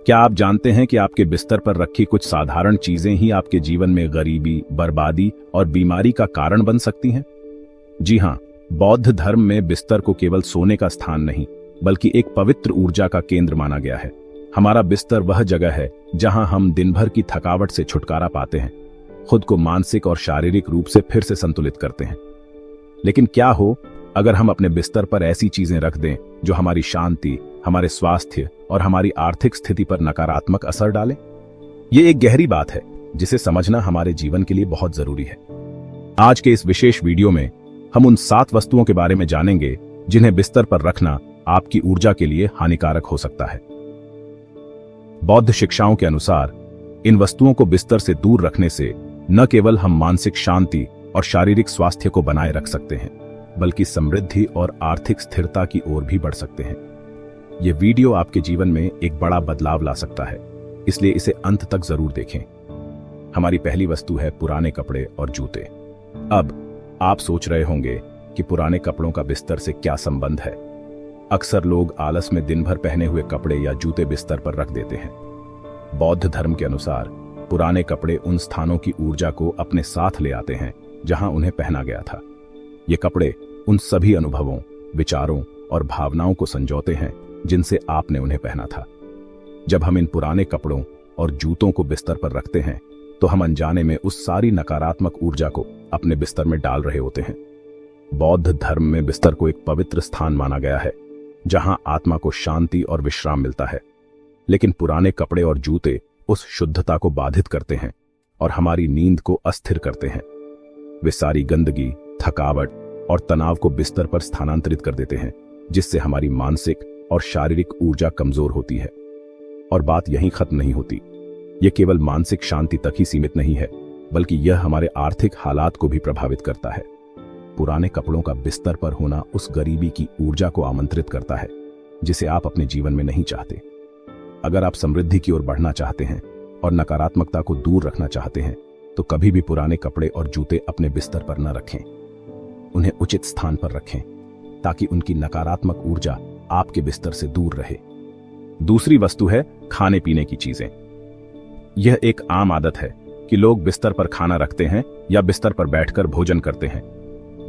क्या आप जानते हैं कि आपके बिस्तर पर रखी कुछ साधारण चीजें ही आपके जीवन में गरीबी, बर्बादी और बीमारी का कारण बन सकती हैं? जी हाँ, बौद्ध धर्म में बिस्तर को केवल सोने का स्थान नहीं, बल्कि एक पवित्र ऊर्जा का केंद्र माना गया है। हमारा बिस्तर वह जगह है जहां हम दिन भर की थकावट से छुटकारा पाते हैं, खुद को मानसिक और शारीरिक रूप से फिर से संतुलित करते हैं। लेकिन क्या हो अगर हम अपने बिस्तर पर ऐसी चीजें रख दें जो हमारी शांति, हमारे स्वास्थ्य और हमारी आर्थिक स्थिति पर नकारात्मक असर डालें? ये एक गहरी बात है जिसे समझना हमारे जीवन के लिए बहुत जरूरी है। आज के इस विशेष वीडियो में हम उन 7 वस्तुओं के बारे में जानेंगे जिन्हें बिस्तर पर रखना आपकी ऊर्जा के लिए हानिकारक हो सकता है। बौद्ध शिक्षाओं के अनुसार इन वस्तुओं को बिस्तर से दूर रखने से न केवल हम मानसिक शांति और शारीरिक स्वास्थ्य को बनाए रख सकते हैं, बल्कि समृद्धि और आर्थिक स्थिरता की ओर भी बढ़ सकते हैं। यह वीडियो आपके जीवन में एक बड़ा बदलाव ला सकता है, इसलिए इसे अंत तक जरूर देखें। हमारी पहली वस्तु है पुराने कपड़े और जूते। अब आप सोच रहे होंगे कि पुराने कपड़ों का बिस्तर से क्या संबंध है। अक्सर लोग आलस में दिन भर पहने हुए कपड़े या जूते बिस्तर पर रख देते हैं। बौद्ध धर्म के अनुसार पुराने कपड़े उन स्थानों की ऊर्जा को अपने साथ ले आते हैं जहां उन्हें पहना गया था। ये कपड़े उन सभी अनुभवों, विचारों और भावनाओं को संजोते हैं जिनसे आपने उन्हें पहना था। जब हम इन पुराने कपड़ों और जूतों को बिस्तर पर रखते हैं तो हम अनजाने में उस सारी नकारात्मक ऊर्जा को अपने बिस्तर में डाल रहे होते हैं। बौद्ध धर्म में बिस्तर को एक पवित्र स्थान माना गया है जहां आत्मा को शांति और विश्राम मिलता है। लेकिन पुराने कपड़े और जूते उस शुद्धता को बाधित करते हैं और हमारी नींद को अस्थिर करते हैं। वे सारी गंदगी, थकावट और तनाव को बिस्तर पर स्थानांतरित कर देते हैं, जिससे हमारी मानसिक और शारीरिक ऊर्जा कमजोर होती है। और बात यहीं खत्म नहीं होती। यह केवल मानसिक शांति तक ही सीमित नहीं है, बल्कि यह हमारे आर्थिक हालात को भी प्रभावित करता है। पुराने कपड़ों का बिस्तर पर होना उस गरीबी की ऊर्जा को आमंत्रित करता है जिसे आप अपने जीवन में नहीं चाहते। अगर आप समृद्धि की ओर बढ़ना चाहते हैं और नकारात्मकता को दूर रखना चाहते हैं, तो कभी भी पुराने कपड़े और जूते अपने बिस्तर पर न रखें। उन्हें उचित स्थान पर रखें ताकि उनकी नकारात्मक ऊर्जा आपके बिस्तर से दूर रहे। दूसरी वस्तु है खाने पीने की चीजें। यह एक आम आदत है कि लोग बिस्तर पर खाना रखते हैं या बिस्तर पर बैठकर भोजन करते हैं।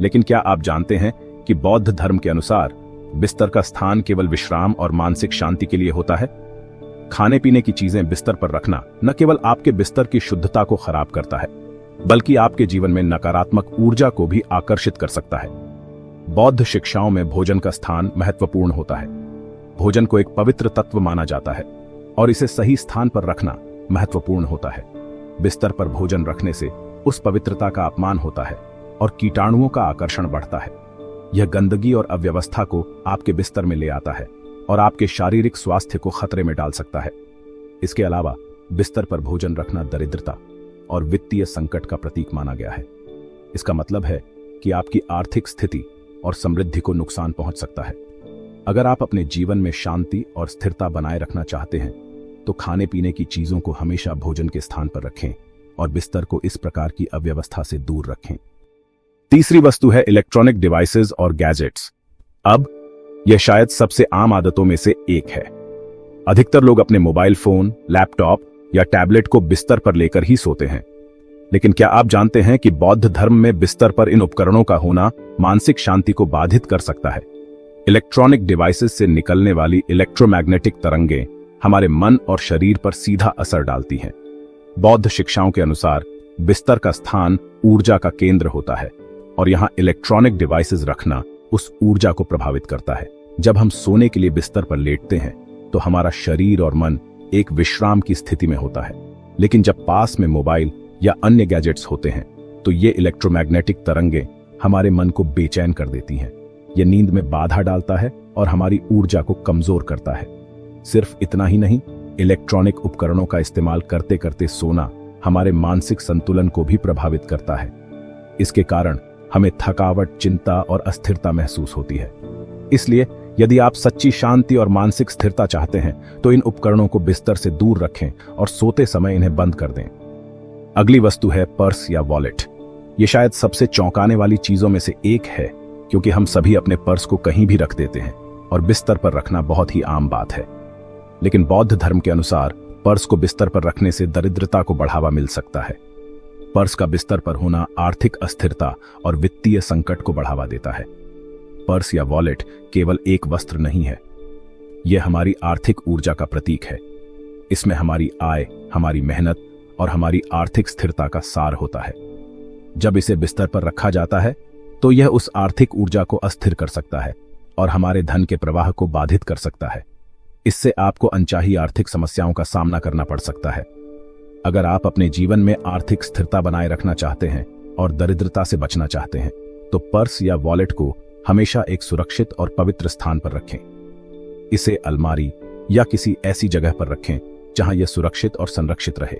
लेकिन क्या आप जानते हैं कि बौद्ध धर्म के अनुसार बिस्तर का स्थान केवल विश्राम और मानसिक शांति के लिए होता है? खाने पीने की चीजें बिस्तर पर रखना न केवल आपके बिस्तर की शुद्धता को खराब करता है, बल्कि आपके जीवन में नकारात्मक ऊर्जा को भी आकर्षित कर सकता है। बौद्ध शिक्षाओं में भोजन का स्थान महत्वपूर्ण होता है। भोजन को एक पवित्र तत्व माना जाता है और इसे सही स्थान पर रखना महत्वपूर्ण होता है। बिस्तर पर भोजन रखने से उस पवित्रता का अपमान होता है और कीटाणुओं का आकर्षण बढ़ता है। यह गंदगी और अव्यवस्था को आपके बिस्तर में ले आता है और आपके शारीरिक स्वास्थ्य को खतरे में डाल सकता है। इसके अलावा बिस्तर पर भोजन रखना दरिद्रता और वित्तीय संकट का प्रतीक माना गया है। इसका मतलब है कि आपकी आर्थिक स्थिति और समृद्धि को नुकसान पहुंच सकता है। अगर आप अपने जीवन में शांति और स्थिरता बनाए रखना चाहते हैं, तो खाने पीने की चीजों को हमेशा भोजन के स्थान पर रखें और बिस्तर को इस प्रकार की अव्यवस्था से दूर रखें। तीसरी वस्तु है इलेक्ट्रॉनिक डिवाइसेस और गैजेट्स। अब यह शायद सबसे आम आदतों में से एक है। अधिकतर लोग अपने मोबाइल फोन, लैपटॉप या टैबलेट को बिस्तर पर लेकर ही सोते हैं। लेकिन क्या आप जानते हैं कि बौद्ध धर्म में बिस्तर पर इन उपकरणों का होना मानसिक शांति को बाधित कर सकता है? इलेक्ट्रॉनिक डिवाइसेस से निकलने वाली इलेक्ट्रोमैग्नेटिक तरंगें हमारे मन और शरीर पर सीधा असर डालती हैं। बौद्ध शिक्षाओं के अनुसार बिस्तर का स्थान ऊर्जा का केंद्र होता है और यहां इलेक्ट्रॉनिक डिवाइसेस रखना उस ऊर्जा को प्रभावित करता है। जब हम सोने के लिए बिस्तर पर लेटते हैं तो हमारा शरीर और मन एक विश्राम की स्थिति में होता है। लेकिन जब पास में मोबाइल या अन्य गैजेट्स होते हैं तो ये इलेक्ट्रोमैग्नेटिक तरंगें हमारे मन को बेचैन कर देती हैं। यह नींद में बाधा डालता है और हमारी ऊर्जा को कमजोर करता है। सिर्फ इतना ही नहीं, इलेक्ट्रॉनिक उपकरणों का इस्तेमाल करते करते सोना हमारे मानसिक संतुलन को भी प्रभावित करता है। इसके कारण हमें थकावट, चिंता और अस्थिरता महसूस होती है। इसलिए यदि आप सच्ची शांति और मानसिक स्थिरता चाहते हैं तो इन उपकरणों को बिस्तर से दूर रखें और सोते समय इन्हें बंद कर दें। अगली वस्तु है पर्स या वॉलेट। ये शायद सबसे चौंकाने वाली चीजों में से एक है, क्योंकि हम सभी अपने पर्स को कहीं भी रख देते हैं और बिस्तर पर रखना बहुत ही आम बात है। लेकिन बौद्ध धर्म के अनुसार पर्स को बिस्तर पर रखने से दरिद्रता को बढ़ावा मिल सकता है। पर्स का बिस्तर पर होना आर्थिक अस्थिरता और वित्तीय संकट को बढ़ावा देता है। पर्स या वॉलेट केवल एक वस्त्र नहीं है, यह हमारी आर्थिक ऊर्जा का प्रतीक है। इसमें हमारी आय, हमारी मेहनत और हमारी आर्थिक स्थिरता का सार होता है। जब इसे बिस्तर पर रखा जाता है तो यह उस आर्थिक ऊर्जा को अस्थिर कर सकता है और हमारे धन के प्रवाह को बाधित कर सकता है। इससे आपको अनचाही आर्थिक समस्याओं का सामना करना पड़ सकता है। अगर आप अपने जीवन में आर्थिक स्थिरता बनाए रखना चाहते हैं और दरिद्रता से बचना चाहते हैं तो पर्स या वॉलेट को हमेशा एक सुरक्षित और पवित्र स्थान पर रखें। इसे अलमारी या किसी ऐसी जगह पर रखें जहां यह सुरक्षित और संरक्षित रहे।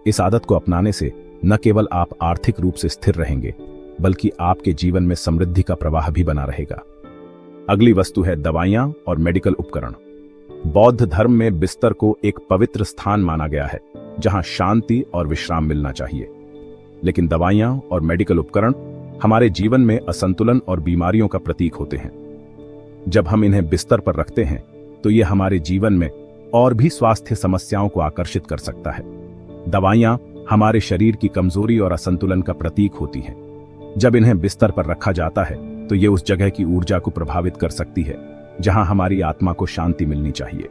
इस आदत को अपनाने से न केवल आप आर्थिक रूप से स्थिर रहेंगे, बल्कि आपके जीवन में समृद्धि का प्रवाह भी बना रहेगा। अगली वस्तु है दवाइयां और मेडिकल उपकरण। बौद्ध धर्म में बिस्तर को एक पवित्र स्थान माना गया है जहां शांति और विश्राम मिलना चाहिए। लेकिन दवाइयां और मेडिकल उपकरण हमारे जीवन में असंतुलन और बीमारियों का प्रतीक होते हैं। जब हम इन्हें बिस्तर पर रखते हैं तो यह हमारे जीवन में और भी स्वास्थ्य समस्याओं को आकर्षित कर सकता है। दवाइयां हमारे शरीर की कमजोरी और असंतुलन का प्रतीक होती हैं। जब इन्हें बिस्तर पर रखा जाता है तो यह उस जगह की ऊर्जा को प्रभावित कर सकती है जहां हमारी आत्मा को शांति मिलनी चाहिए।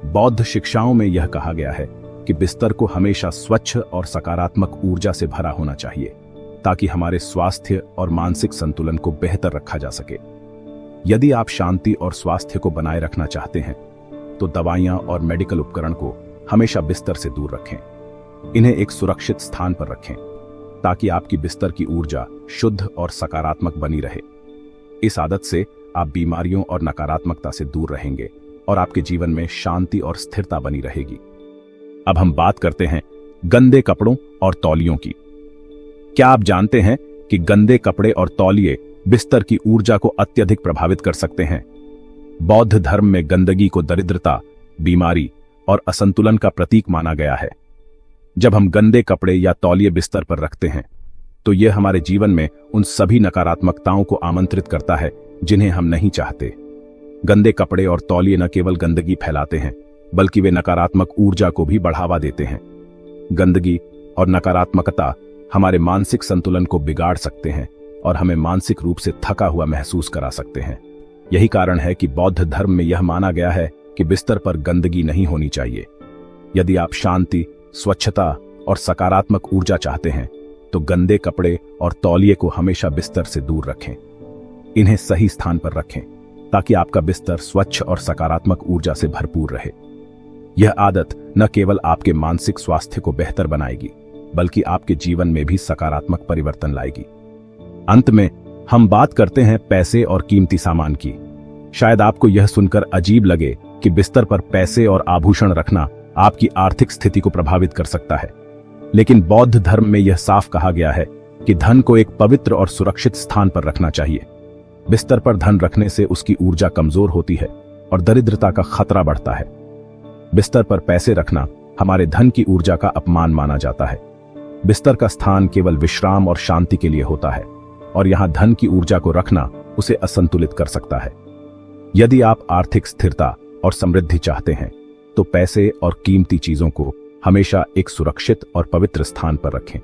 बौद्ध शिक्षाओं में यह कहा गया है कि बिस्तर को हमेशा स्वच्छ और सकारात्मक ऊर्जा से भरा होना चाहिए ताकि हमारे स्वास्थ्य और मानसिक संतुलन को बेहतर रखा जा सके। यदि आप शांति और स्वास्थ्य को बनाए रखना चाहते हैं तो दवाइयां और मेडिकल उपकरण को हमेशा बिस्तर से दूर रखें। इन्हें एक सुरक्षित स्थान पर रखें ताकि आपकी बिस्तर की ऊर्जा शुद्ध और सकारात्मक बनी रहे। इस आदत से आप बीमारियों और नकारात्मकता से दूर रहेंगे और आपके जीवन में शांति और स्थिरता बनी रहेगी। अब हम बात करते हैं गंदे कपड़ों और तौलियों की। क्या आप जानते हैं कि गंदे कपड़े और तौलिए बिस्तर की ऊर्जा को अत्यधिक प्रभावित कर सकते हैं? बौद्ध धर्म में गंदगी को दरिद्रता, बीमारी और असंतुलन का प्रतीक माना गया है। जब हम गंदे कपड़े या तौलिए बिस्तर पर रखते हैं तो यह हमारे जीवन में उन सभी नकारात्मकताओं को आमंत्रित करता है जिन्हें हम नहीं चाहते। गंदे कपड़े और तौलिए न केवल गंदगी फैलाते हैं, बल्कि वे नकारात्मक ऊर्जा को भी बढ़ावा देते हैं। गंदगी और नकारात्मकता हमारे मानसिक संतुलन को बिगाड़ सकते हैं और हमें मानसिक रूप से थका हुआ महसूस करा सकते हैं। यही कारण है कि बौद्ध धर्म में यह माना गया है कि बिस्तर पर गंदगी नहीं होनी चाहिए। यदि आप शांति, स्वच्छता और सकारात्मक ऊर्जा चाहते हैं तो गंदे कपड़े और तौलिए को हमेशा बिस्तर से दूर रखें। इन्हें सही स्थान पर रखें ताकि आपका बिस्तर स्वच्छ और सकारात्मक ऊर्जा से भरपूर रहे। यह आदत न केवल आपके मानसिक स्वास्थ्य को बेहतर बनाएगी, बल्कि आपके जीवन में भी सकारात्मक परिवर्तन लाएगी। अंत में हम बात करते हैं पैसे और कीमती सामान की। शायद आपको यह सुनकर अजीब लगे कि बिस्तर पर पैसे और आभूषण रखना आपकी आर्थिक स्थिति को प्रभावित कर सकता है, लेकिन बौद्ध धर्म में यह साफ कहा गया है कि धन को एक पवित्र और सुरक्षित स्थान पर रखना चाहिए। बिस्तर पर धन रखने से उसकी ऊर्जा कमजोर होती है और दरिद्रता का खतरा बढ़ता है। बिस्तर पर पैसे रखना हमारे धन की ऊर्जा का अपमान माना जाता है। बिस्तर का स्थान केवल विश्राम और शांति के लिए होता है और यहां धन की ऊर्जा को रखना उसे असंतुलित कर सकता है। यदि आप आर्थिक स्थिरता और समृद्धि चाहते हैं तो पैसे और कीमती चीजों को हमेशा एक सुरक्षित और पवित्र स्थान पर रखें।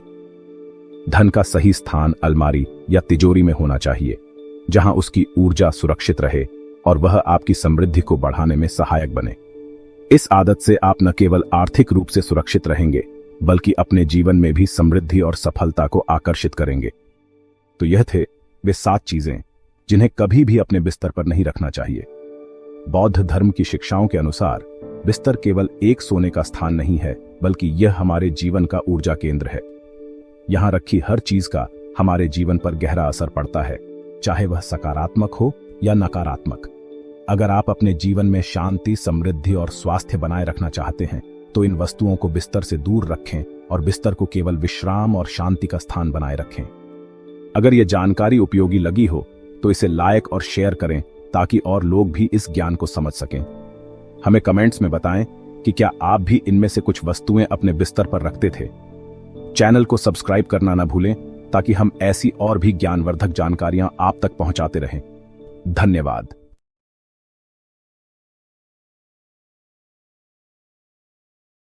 धन का सही स्थान अलमारी या तिजोरी में होना चाहिए, जहां उसकी ऊर्जा सुरक्षित रहे और वह आपकी समृद्धि को बढ़ाने में सहायक बने। इस आदत से आप न केवल आर्थिक रूप से सुरक्षित रहेंगे, बल्कि अपने जीवन में भी समृद्धि और सफलता को आकर्षित करेंगे। तो यह थे वे 7 चीजें जिन्हें कभी भी अपने बिस्तर पर नहीं रखना चाहिए। बौद्ध धर्म की शिक्षाओं के अनुसार बिस्तर केवल एक सोने का स्थान नहीं है, बल्कि यह हमारे जीवन का ऊर्जा केंद्र है। यहां रखी हर चीज का हमारे जीवन पर गहरा असर पड़ता है, चाहे वह सकारात्मक हो या नकारात्मक। अगर आप अपने जीवन में शांति, समृद्धि और स्वास्थ्य बनाए रखना चाहते हैं तो इन वस्तुओं को बिस्तर से दूर रखें और बिस्तर को केवल विश्राम और शांति का स्थान बनाए रखें। अगर यह जानकारी उपयोगी लगी हो तो इसे लाइक और शेयर करें ताकि और लोग भी इस ज्ञान को समझ सकें। हमें कमेंट्स में बताएं कि क्या आप भी इनमें से कुछ वस्तुएं अपने बिस्तर पर रखते थे। चैनल को सब्सक्राइब करना न भूलें ताकि हम ऐसी और भी ज्ञानवर्धक जानकारियां आप तक पहुंचाते रहें। धन्यवाद।